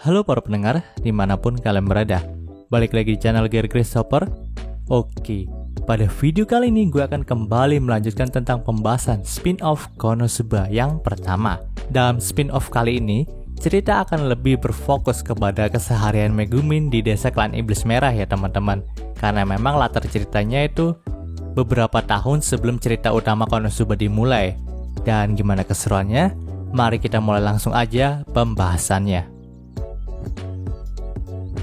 Halo para pendengar, dimanapun kalian berada. Balik lagi di channel Gear Christopher. Oke, pada video kali ini gue akan kembali melanjutkan tentang pembahasan spin-off Konosuba yang pertama. Dalam spin-off kali ini, cerita akan lebih berfokus kepada keseharian Megumin di desa klan Iblis Merah ya teman-teman. Karena memang latar ceritanya itu beberapa tahun sebelum cerita utama Konosuba dimulai. Dan gimana keseruannya? Mari kita mulai langsung aja pembahasannya.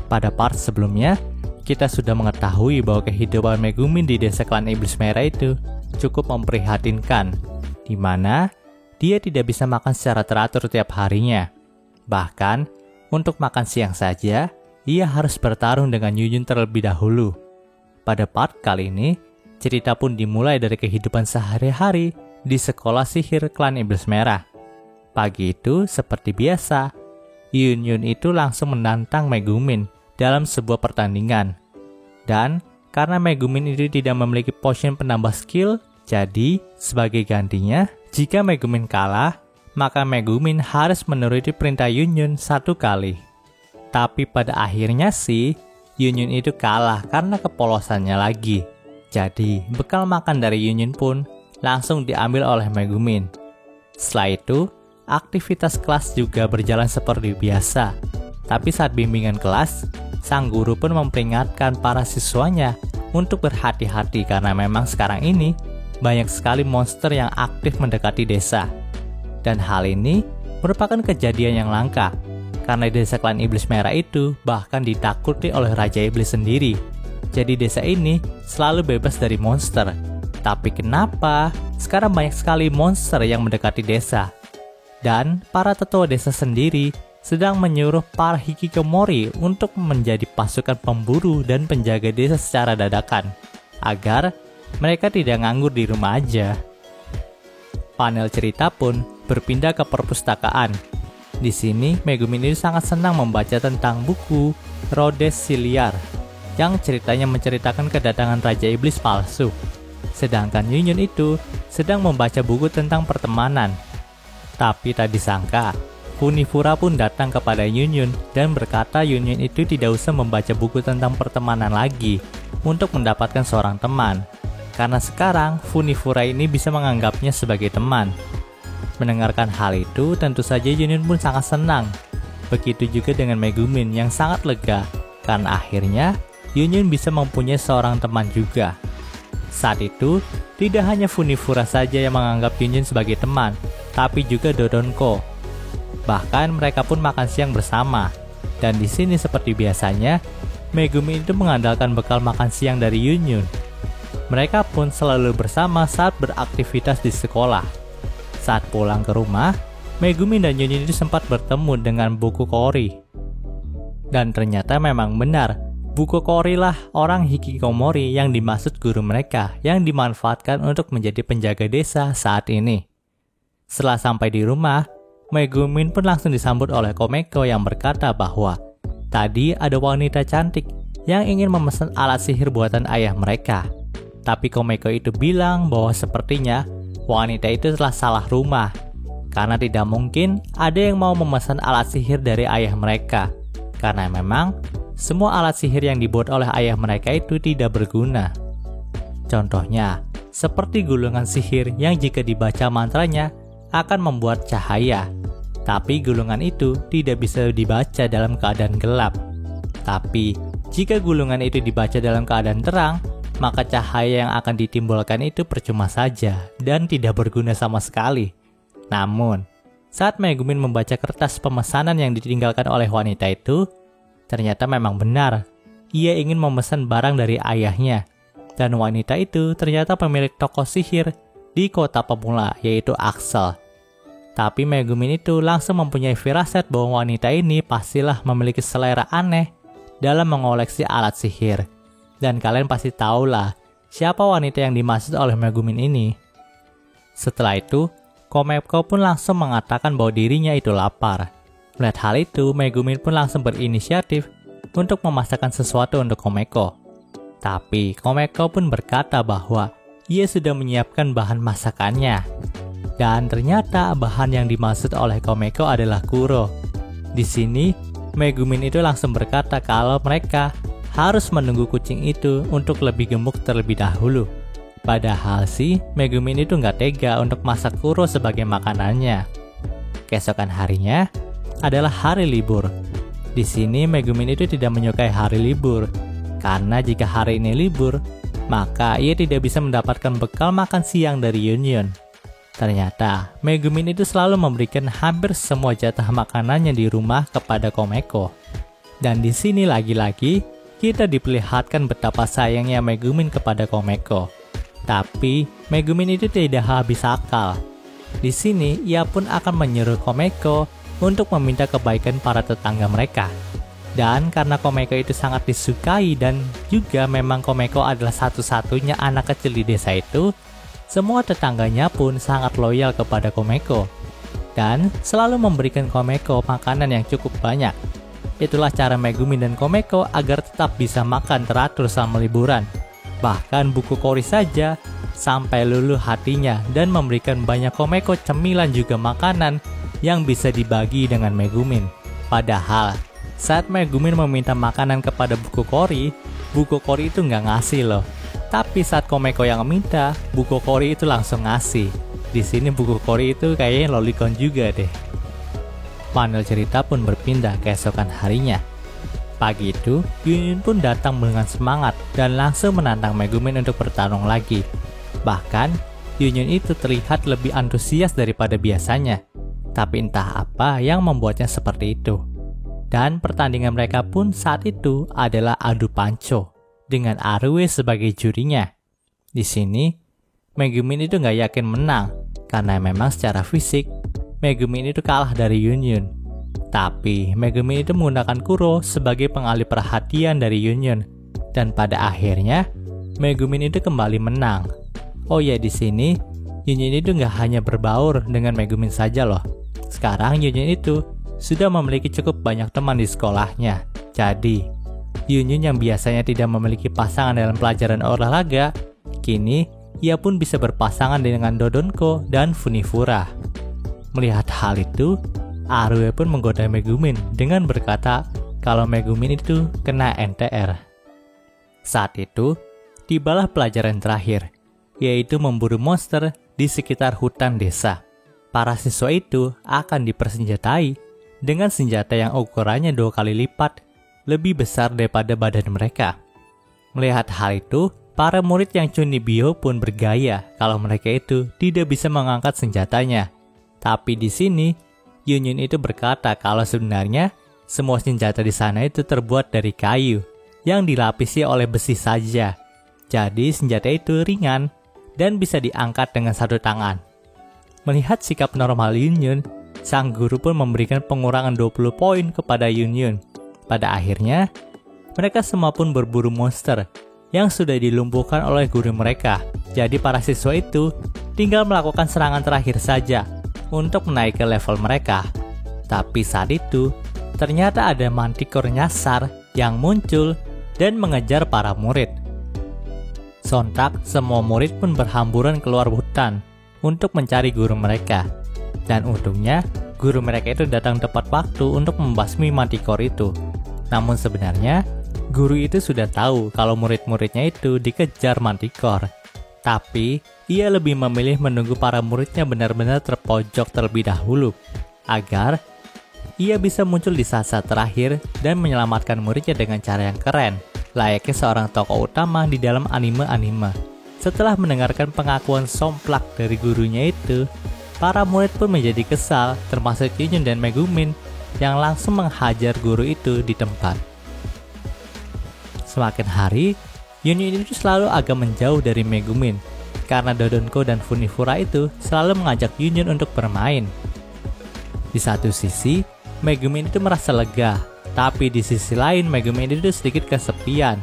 Pada part sebelumnya, kita sudah mengetahui bahwa kehidupan Megumin di desa klan Iblis Merah itu cukup memprihatinkan, di mana dia tidak bisa makan secara teratur tiap harinya. Bahkan, untuk makan siang saja, ia harus bertarung dengan Yunyun terlebih dahulu. Pada part kali ini, cerita pun dimulai dari kehidupan sehari-hari di sekolah sihir klan Iblis Merah. Pagi itu, seperti biasa, Yunyun itu langsung menantang Megumin dalam sebuah pertandingan. Dan karena Megumin itu tidak memiliki potion penambah skill, jadi sebagai gantinya, jika Megumin kalah, maka Megumin harus menuruti perintah Yunyun satu kali. Tapi pada akhirnya sih, Yunyun itu kalah karena kepolosannya lagi. Jadi bekal makan dari Yunyun pun langsung diambil oleh Megumin. Setelah itu, aktivitas kelas juga berjalan seperti biasa. Tapi saat bimbingan kelas, sang guru pun memperingatkan para siswanya untuk berhati-hati karena memang sekarang ini banyak sekali monster yang aktif mendekati desa. Dan hal ini merupakan kejadian yang langka karena desa klan Iblis Merah itu bahkan ditakuti oleh Raja Iblis sendiri. Jadi desa ini selalu bebas dari monster. Tapi kenapa sekarang banyak sekali monster yang mendekati desa? Dan para tetua desa sendiri sedang menyuruh para hikikomori untuk menjadi pasukan pemburu dan penjaga desa secara dadakan, agar mereka tidak nganggur di rumah aja. Panel cerita pun berpindah ke perpustakaan. Di sini, Megumin ini sangat senang membaca tentang buku Rhodes Siliar, yang ceritanya menceritakan kedatangan Raja Iblis palsu. Sedangkan Yunyun itu sedang membaca buku tentang pertemanan. Tapi tak disangka, Funifura pun datang kepada Yunyun dan berkata Yunyun itu tidak usah membaca buku tentang pertemanan lagi untuk mendapatkan seorang teman. Karena sekarang Funifura ini bisa menganggapnya sebagai teman. Mendengarkan hal itu, tentu saja Yunyun pun sangat senang. Begitu juga dengan Megumin yang sangat lega, karena akhirnya Yunyun bisa mempunyai seorang teman juga. Saat itu, tidak hanya Funifura saja yang menganggap Yunyun sebagai teman, tapi juga Dodonko. Bahkan mereka pun makan siang bersama. Dan di sini seperti biasanya, Megumin itu mengandalkan bekal makan siang dari Yunyun. Mereka pun selalu bersama saat beraktivitas di sekolah. Saat pulang ke rumah, Megumin dan Yunyun itu sempat bertemu dengan Buku Kori. Dan ternyata memang benar, Buku Kori lah orang hikikomori yang dimaksud guru mereka yang dimanfaatkan untuk menjadi penjaga desa saat ini. Setelah sampai di rumah, Megumin pun langsung disambut oleh Komeko yang berkata bahwa tadi ada wanita cantik yang ingin memesan alat sihir buatan ayah mereka. Tapi Komeko itu bilang bahwa sepertinya wanita itu telah salah rumah, karena tidak mungkin ada yang mau memesan alat sihir dari ayah mereka. Karena memang semua alat sihir yang dibuat oleh ayah mereka itu tidak berguna. Contohnya, seperti gulungan sihir yang jika dibaca mantranya akan membuat cahaya. Tapi gulungan itu tidak bisa dibaca dalam keadaan gelap. Tapi jika gulungan itu dibaca dalam keadaan terang, maka cahaya yang akan ditimbulkan itu percuma saja dan tidak berguna sama sekali. Namun, saat Megumin membaca kertas pemesanan yang ditinggalkan oleh wanita itu, ternyata memang benar. Ia ingin memesan barang dari ayahnya. Dan wanita itu ternyata pemilik toko sihir di kota pemula, yaitu Axel. Tapi Megumin itu langsung mempunyai firasat bahwa wanita ini pastilah memiliki selera aneh dalam mengoleksi alat sihir. Dan kalian pasti tahulah siapa wanita yang dimaksud oleh Megumin ini. Setelah itu, Komeko pun langsung mengatakan bahwa dirinya itu lapar. Melihat hal itu, Megumin pun langsung berinisiatif untuk memasakkan sesuatu untuk Komeko. Tapi Komeko pun berkata bahwa ia sudah menyiapkan bahan masakannya. Dan ternyata bahan yang dimaksud oleh Komeko adalah kuro. Di sini, Megumin itu langsung berkata kalau mereka harus menunggu kucing itu untuk lebih gemuk terlebih dahulu. Padahal sih, Megumin itu nggak tega untuk masak Kuro sebagai makanannya. Keesokan harinya adalah hari libur. Di sini Megumin itu tidak menyukai hari libur, karena jika hari ini libur, maka ia tidak bisa mendapatkan bekal makan siang dari Yunyun. Ternyata, Megumin itu selalu memberikan hampir semua jatah makanannya di rumah kepada Komeko. Dan di sini lagi-lagi, kita diperlihatkan betapa sayangnya Megumin kepada Komeko. Tapi, Megumin itu tidak habis akal. Di sini, ia pun akan menyuruh Komeko untuk meminta kebaikan para tetangga mereka. Dan karena Komeko itu sangat disukai dan juga memang Komeko adalah satu-satunya anak kecil di desa itu, semua tetangganya pun sangat loyal kepada Komeko dan selalu memberikan Komeko makanan yang cukup banyak. Itulah cara Megumin dan Komeko agar tetap bisa makan teratur selama liburan. Bahkan buku Kori saja sampai luluh hatinya dan memberikan banyak Komeko cemilan juga makanan yang bisa dibagi dengan Megumin. Padahal saat Megumin meminta makanan kepada buku Kori itu nggak ngasih loh. Tapi saat Komeko yang minta, buku Kori itu langsung ngasih. Di sini buku Kori itu kayaknya lolicon juga deh. Panel cerita pun berpindah keesokan harinya. Pagi itu, Yunyun pun datang dengan semangat dan langsung menantang Megumin untuk bertarung lagi. Bahkan, Yunyun itu terlihat lebih antusias daripada biasanya. Tapi entah apa yang membuatnya seperti itu. Dan pertandingan mereka pun saat itu adalah adu panco dengan Arue sebagai jurinya. Di sini, Megumin itu nggak yakin menang karena memang secara fisik Megumin itu kalah dari Yunyun. Tapi Megumin itu menggunakan Kuro sebagai pengalih perhatian dari Yunyun dan pada akhirnya Megumin itu kembali menang. Oh ya, di sini Yunyun itu nggak hanya berbaur dengan Megumin saja loh. Sekarang Yunyun itu sudah memiliki cukup banyak teman di sekolahnya. Jadi, Yunyun yang biasanya tidak memiliki pasangan dalam pelajaran olahraga, kini ia pun bisa berpasangan dengan Dodonko dan Funifura. Melihat hal itu, Arue pun menggoda Megumin dengan berkata kalau Megumin itu kena NTR. Saat itu, tibalah pelajaran terakhir, yaitu memburu monster di sekitar hutan desa. Para siswa itu akan dipersenjatai dengan senjata yang ukurannya 2 kali lipat lebih besar daripada badan mereka. Melihat hal itu, para murid yang Chunibyo pun bergaya kalau mereka itu tidak bisa mengangkat senjatanya. Tapi di sini, Yunyun itu berkata kalau sebenarnya semua senjata di sana itu terbuat dari kayu yang dilapisi oleh besi saja. Jadi senjata itu ringan dan bisa diangkat dengan satu tangan. Melihat sikap normal Yunyun, sang guru pun memberikan pengurangan 20 poin kepada Yunyun. Pada akhirnya, mereka semua pun berburu monster yang sudah dilumpuhkan oleh guru mereka. Jadi para siswa itu tinggal melakukan serangan terakhir saja untuk menaiki level mereka. Tapi saat itu, ternyata ada Manticore nyasar yang muncul dan mengejar para murid. Sontak, semua murid pun berhamburan keluar hutan untuk mencari guru mereka. Dan untungnya, guru mereka itu datang tepat waktu untuk membasmi Manticore itu. Namun sebenarnya, guru itu sudah tahu kalau murid-muridnya itu dikejar Manticore. Tapi, ia lebih memilih menunggu para muridnya benar-benar terpojok terlebih dahulu, agar ia bisa muncul di saat-saat terakhir dan menyelamatkan muridnya dengan cara yang keren, layaknya seorang tokoh utama di dalam anime-anime. Setelah mendengarkan pengakuan somplak dari gurunya itu, para murid pun menjadi kesal, termasuk Yunyun dan Megumin, yang langsung menghajar guru itu di tempat. Semakin hari, Yunyun itu selalu agak menjauh dari Megumin, karena Dodonko dan Funifura itu selalu mengajak Yunyun untuk bermain. Di satu sisi, Megumin itu merasa lega, tapi di sisi lain Megumin itu sedikit kesepian.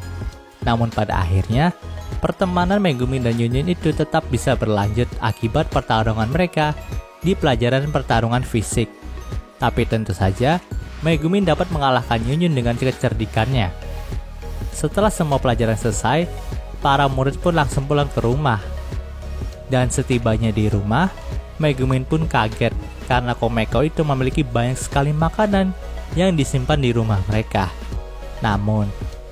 Namun pada akhirnya, pertemanan Megumin dan Yunyun itu tetap bisa berlanjut akibat pertarungan mereka di pelajaran pertarungan fisik. Tapi tentu saja, Megumin dapat mengalahkan Yunyun dengan kecerdikannya. Setelah semua pelajaran selesai, para murid pun langsung pulang ke rumah. Dan setibanya di rumah, Megumin pun kaget karena Komeko itu memiliki banyak sekali makanan yang disimpan di rumah mereka. Namun,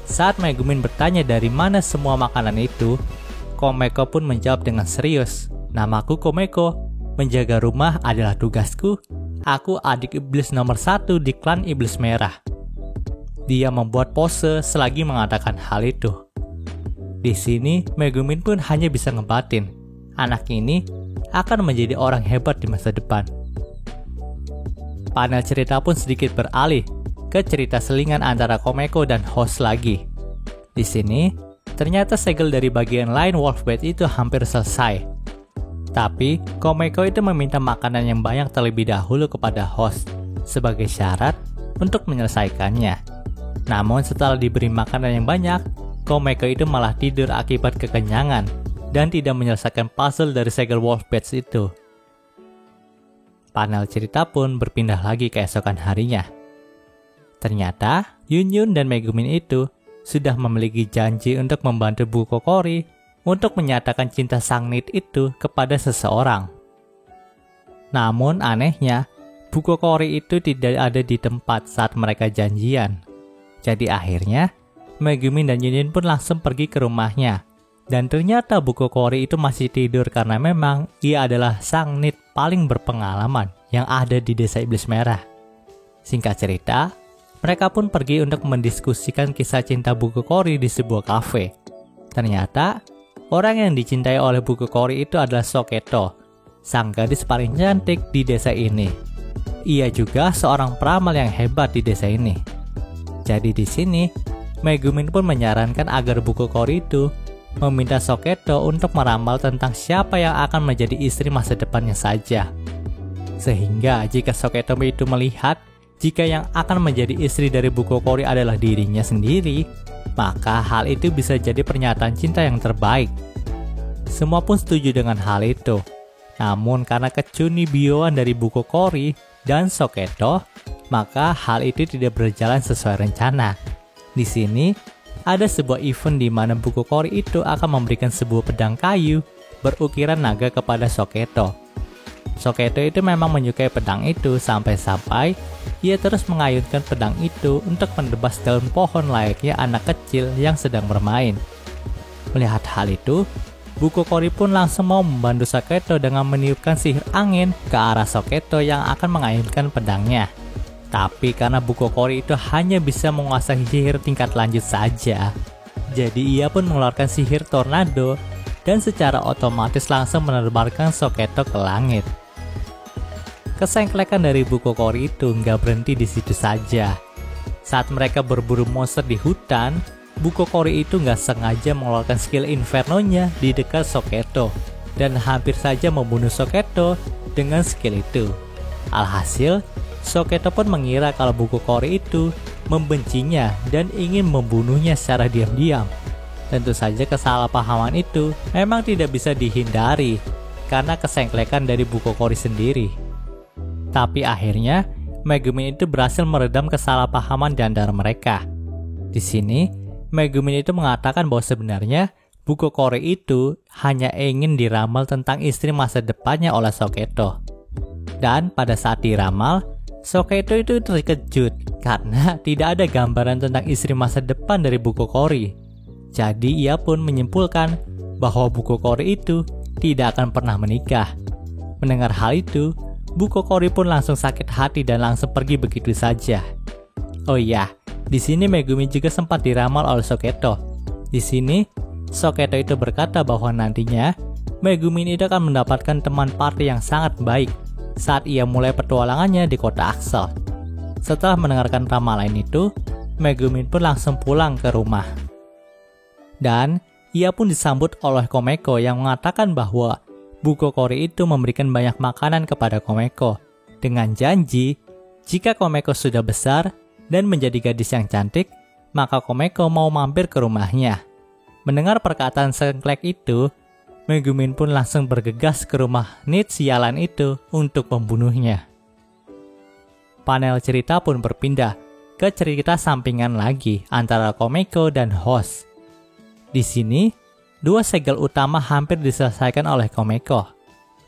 saat Megumin bertanya dari mana semua makanan itu, Komeko pun menjawab dengan serius, "Namaku Komeko, menjaga rumah adalah tugasku. Aku adik iblis nomor 1 di klan Iblis Merah." Dia membuat pose selagi mengatakan hal itu. Di sini, Megumin pun hanya bisa ngebatin, anak ini akan menjadi orang hebat di masa depan. Panel cerita pun sedikit beralih ke cerita selingan antara Komeko dan host lagi. Di sini, ternyata segel dari bagian lain Wolfbait itu hampir selesai. Tapi, Komeko itu meminta makanan yang banyak terlebih dahulu kepada host sebagai syarat untuk menyelesaikannya. Namun setelah diberi makanan yang banyak, Komeko itu malah tidur akibat kekenyangan dan tidak menyelesaikan puzzle dari segel Wolfbait itu. Panel cerita pun berpindah lagi ke esokan harinya. Ternyata, Yunyun dan Megumin itu sudah memiliki janji untuk membantu Bu Kokori untuk menyatakan cinta sang Nit itu kepada seseorang. Namun anehnya, Bu Kokori itu tidak ada di tempat saat mereka janjian. Jadi akhirnya, Megumin dan Yunyun pun langsung pergi ke rumahnya. Dan ternyata Bu Kokori itu masih tidur karena memang ia adalah sang Nit paling berpengalaman yang ada di desa Iblis Merah. Singkat cerita, mereka pun pergi untuk mendiskusikan kisah cinta Bu Kokori di sebuah kafe. Ternyata, orang yang dicintai oleh Bu Kokori itu adalah Soketo, sang gadis paling cantik di desa ini. Ia juga seorang peramal yang hebat di desa ini. Jadi di sini, Megumin pun menyarankan agar Bu Kokori itu meminta Soketo untuk meramal tentang siapa yang akan menjadi istri masa depannya saja. Sehingga jika Soketo itu melihat jika yang akan menjadi istri dari Bu Kokori adalah dirinya sendiri, maka hal itu bisa jadi pernyataan cinta yang terbaik. Semua pun setuju dengan hal itu. Namun karena kecunibioan dari Bu Kokori dan Soketo, maka hal itu tidak berjalan sesuai rencana. Di sini, ada sebuah event di mana Bu Kokori itu akan memberikan sebuah pedang kayu berukiran naga kepada Soketo. Soketo itu memang menyukai pedang itu sampai-sampai ia terus mengayunkan pedang itu untuk menebas daun pohon layaknya anak kecil yang sedang bermain. Melihat hal itu, Bu Kokori pun langsung mau membantu Soketo dengan meniupkan sihir angin ke arah Soketo yang akan mengayunkan pedangnya. Tapi karena Bu Kokori itu hanya bisa menguasai sihir tingkat lanjut saja, jadi ia pun mengeluarkan sihir tornado dan secara otomatis langsung menerbangkan Soketo ke langit. Kesengklekan dari Bu Kokori itu nggak berhenti di situ saja. Saat mereka berburu monster di hutan, Bu Kokori itu nggak sengaja mengeluarkan skill Inferno-nya di dekat Soketo dan hampir saja membunuh Soketo dengan skill itu. Alhasil, Soketo pun mengira kalau Bu Kokori itu membencinya dan ingin membunuhnya secara diam-diam. Tentu saja kesalahpahaman itu memang tidak bisa dihindari karena kesengklekan dari Bu Kokori sendiri. Tapi akhirnya, Megumin itu berhasil meredam kesalahpahaman di antara mereka. Di sini, Megumin itu mengatakan bahwa sebenarnya Bu Kokori itu hanya ingin diramal tentang istri masa depannya oleh Soketo. Dan pada saat diramal, Soketo itu terkejut karena tidak ada gambaran tentang istri masa depan dari Bu Kokori. Jadi ia pun menyimpulkan bahwa Bu Kokori itu tidak akan pernah menikah. Mendengar hal itu, Bu Kokori pun langsung sakit hati dan langsung pergi begitu saja. Oh iya, di sini Megumin juga sempat diramal oleh Soketo. Di sini, Soketo itu berkata bahwa nantinya Megumin itu akan mendapatkan teman party yang sangat baik saat ia mulai petualangannya di kota Axel. Setelah mendengarkan ramalan itu, Megumin pun langsung pulang ke rumah. Dan ia pun disambut oleh Komeko yang mengatakan bahwa Bu Kokori itu memberikan banyak makanan kepada Komeko dengan janji jika Komeko sudah besar dan menjadi gadis yang cantik, maka Komeko mau mampir ke rumahnya. Mendengar perkataan sengklek itu, Megumin pun langsung bergegas ke rumah Nit sialan itu untuk membunuhnya. Panel cerita pun berpindah ke cerita sampingan lagi antara Komeko dan host. Di sini, dua segel utama hampir diselesaikan oleh Komeko.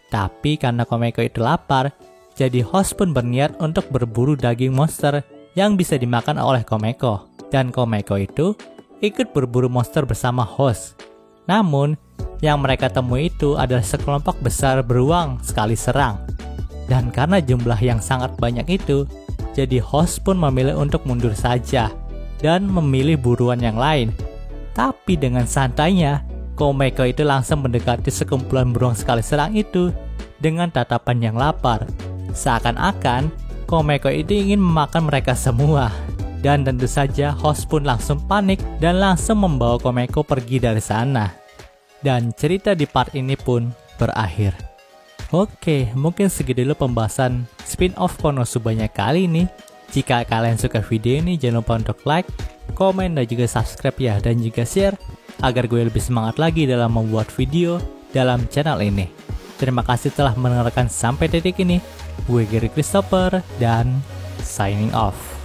Tapi karena Komeko itu lapar, jadi host pun berniat untuk berburu daging monster yang bisa dimakan oleh Komeko. Dan Komeko itu ikut berburu monster bersama host. Namun, yang mereka temui itu adalah sekelompok besar beruang sekali serang. Dan karena jumlah yang sangat banyak itu, jadi host pun memilih untuk mundur saja dan memilih buruan yang lain. Tapi dengan santainya, Komeko itu langsung mendekati sekumpulan beruang sekali serang itu dengan tatapan yang lapar. Seakan-akan Komeko itu ingin memakan mereka semua. Dan tentu saja host pun langsung panik dan langsung membawa Komeko pergi dari sana. Dan cerita di part ini pun berakhir. Oke, mungkin segitu dulu pembahasan spin-off Konosubanya kali ini. Jika kalian suka video ini, jangan lupa untuk like, komen, dan juga subscribe ya. Dan juga share, agar gue lebih semangat lagi dalam membuat video dalam channel ini. Terima kasih telah mendengarkan sampai titik ini. Gue Gary Christopher, dan signing off.